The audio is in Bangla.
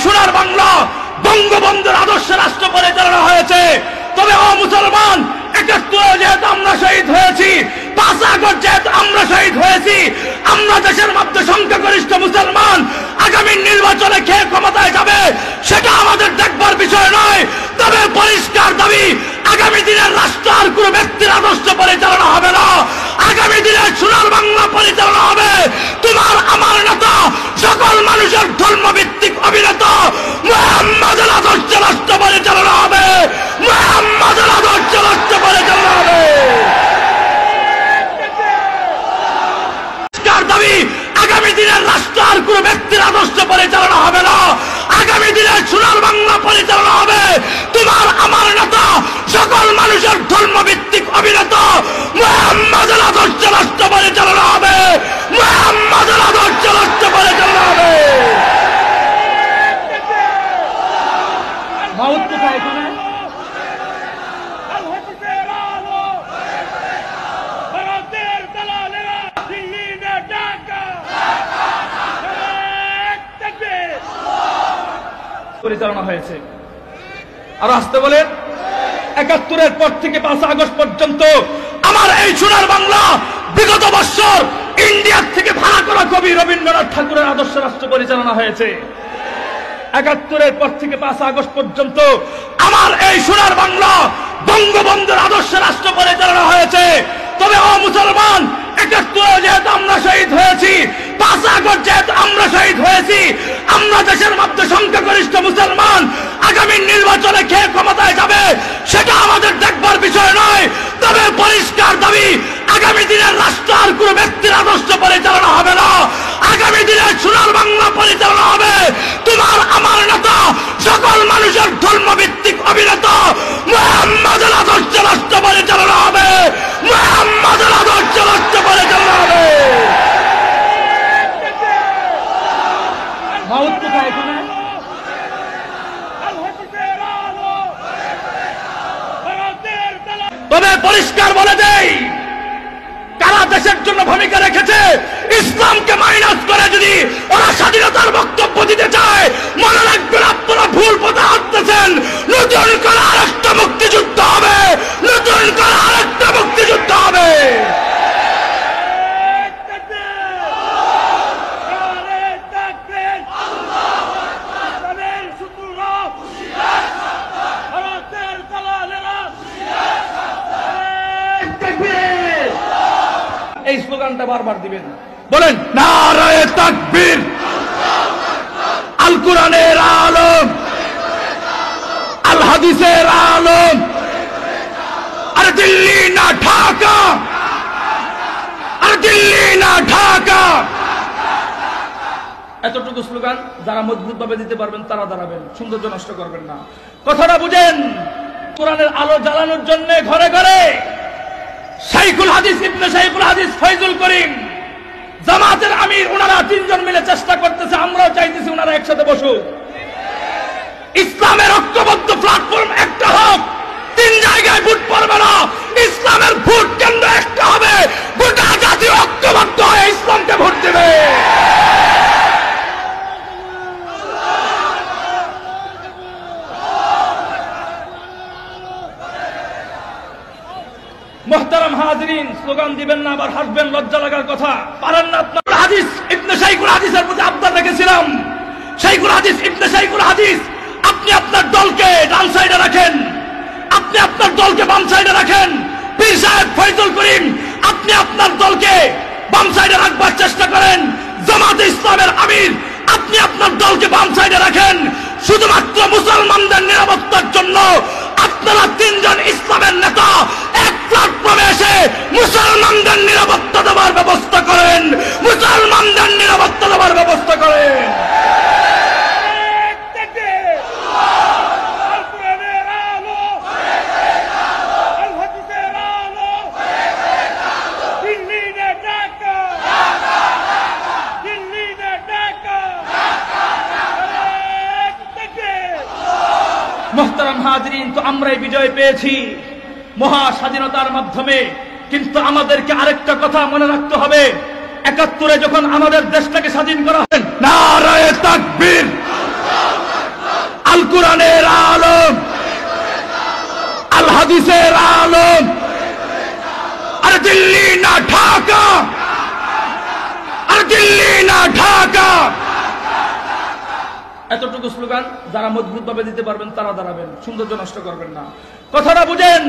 সোনার বাংলা বঙ্গবন্ধুর আদর্শে রাষ্ট্র পরিচালনা হয়েছে। তবে ও মুসলমান, ৭১ যেহেতু আমরা শহীদ হয়েছি, ৫ আগস্ট যেহেতু আমরা শহীদ হয়েছি, আমরা দেশের মধ্যে সংখ্যাগরিষ্ঠ মুসলমান আগামী নির্বাচনে কে ক্ষমতায় যাবে সেটা আমাদের দেখবার বিষয় নয়। তবে পরিষ্কার দাবি, আগামী দিনের রাষ্ট্র আর কোন ব্যক্তির আদর্শ পরিচালনা হবে না। আগামী দিনের সোনার বাংলা পরিচালনা হবে তোমার আমার নেতা, সকল মানুষের ধর্মভিত্তিক অভিনেতা মুহাম্মদের আদর্শ রাষ্ট্র পরিচালনা হবে। মুহাম্মদের আদর্শ রাষ্ট্র পরিচালনা হবে। দাবি, আগামী দিনের রাষ্ট্র আর কোন ব্যক্তির আদর্শ পরিচালনা হবে না। আগামী দিনের সোনার বাংলা পরিচালনা হবে তোমার আমার নেতা, সকল মানুষের ধর্মভিত্তিক অভিনেতা মুহাম্মদের আদর্শ রাষ্ট্র পরিচালনা হবে। মুহাম্মদের আদর্শ রাষ্ট্র পরিচালনা হবে। মাউত কোথায় এখানে? পরিচালনা হয়েছে। আর আসতে বলেন, ৭১ পর থেকে ৫ আগস্ট পর্যন্ত আমার এই সোনার বাংলা বিগত বছর ইন্ডিয়ার থেকে ভাড়া করা কবি রবীন্দ্রনাথ ঠাকুরের আদর্শ রাষ্ট্র পরিচালনা হয়েছে। ৭১ পর থেকে ৫ আগস্ট পর্যন্ত আমার এই সোনার বাংলা বঙ্গবন্ধুর আদর্শ রাষ্ট্র পরিচালনা হয়েছে। তবে ও মুসলমান, ৭১ যেহেতু আমরা শহীদ হয়েছি, ৫ আগস্ট যেহেতু আমরা শহীদ হয়েছি, আমরা দেশের মধ্যে সংখ্যাগরিষ্ঠ মুসলমান আগামী নির্বাচনে কে ক্ষমতায় যাবে সেটা আমাদের দেখবার বিষয় নয়। তবে পরিষ্কার দাবি, আগামী দিনের রাষ্ট্র আর কোন ব্যক্তির আদর্শ পরিচালনা হবে না। আগামী দিনের সোনার বাংলা পরিচালনা হবে তোমার আমার নেতা, সকল মানুষের ধর্মভিত্তিক অভিনেতা মুহাম্মদের আদর্শ রাষ্ট্র পরিচালনা হবে। মুহাম্মদের আদর্শ রাষ্ট্র পরিচালনা হবে। মাউত কোথায় এখানে? তবে পরিষ্কার বলে দেই, কারা দেশের জন্য ভূমিকা রেখেছে, ইসলামকে মাইনাস করে যদি ওরা স্বাধীনতার বক্তব্য দিতে চায়, মনে রাখবেন আপনারা ভুল পথে হাঁটতেছেন। নতুন করে আরেকটা মুক্তিযুদ্ধ হবে, নতুন করে আরেকটা মুক্তিযুদ্ধ হবে। এই স্লোগানটা বারবার দিবেন, বলেন নারায়ে তাকবীর, আল কোরআনের আলম, আল হাদিসের আলম। আরে দিল্লি না ঢাকা, আরে দিল্লি না ঢাকা। এতটুকু স্লোগান যারা মজবুত ভাবে দিতে পারবেন তারা দাঁড়াবেন, সৌন্দর্য নষ্ট করবেন না। কথাটা বুঝেন। কোরআনের আলো জ্বালানোর জন্য ঘরে ঘরে শাইখুল হাদিস ইবনে শাইখুল হাদিস ফয়জুল করিম, জামাতের আমির, ওনারা ৩ জন মিলে চেষ্টা করতেছে। আমরাও চাইতেছি ওনারা একসাথে বসুক, ইসলামের ঐক্যবদ্ধ প্ল্যাটফর্ম একটা হোক। ৩ জায়গায় ভোট পড়বে না, ইসলামের ভোট কেন্দ্র একটা হবে। গোটা জাতি ঐক্যবদ্ধ হয়ে ইসলামকে ভোট দেবে। মুহতারাম হাজিরিন, স্লোগান দিবেন না, আবার হাসবেন, লজ্জা লাগার কথা। পারেন না আপনার হাদিস ইবনে শাইখুল হাদিসের প্রতি আবদার রেখেছিলাম। শাইখুল হাদিস ইবনে শাইখুল হাদিস, আপনি আপনার দলকে ডান সাইডে রাখেন, আপনি আপনার দলকে বাম সাইডে রাখেন। পীর সাহেব ফয়জুল করিম, আপনি আপনার দলকে বাম সাইডে রাখবার চেষ্টা করেন। জামাতে ইসলামের আমির, আপনি আপনার দলকে বাম সাইডে রাখেন। শুধুমাত্র মুসলমানদের নিরাপত্তার জন্য আপনারা ৩ জন ইসলামের নেতা এক প্ল্যাটফর্মে এসে মুসলমানদের নিরাপত্তা দেওয়ার ব্যবস্থা করেন, মুসলমানদের নিরাপত্তা দেওয়ার ব্যবস্থা করেন। মুহতারাম হাজিরিন, তো আমরাই বিজয় পেয়েছি মহা স্বাধীনতার মাধ্যমে, কিন্তু আমাদেরকে আরেকটা কথা মনে রাখতে হবে। ৭১ যখন আমাদের দেশটাকে স্বাধীন করা হয়, নারায়ে তাকবীর, হাদিসের আলম, আরে দিল্লি না ঢাকা, আরে দিল্লি না ঢাকা। এতটুকু স্লোগান যারা মজবুত ভাবে দিতে পারবেন তারা দাঁড়াবেন, সৌন্দর্য নষ্ট করবেন না। কথাটা বুঝেন।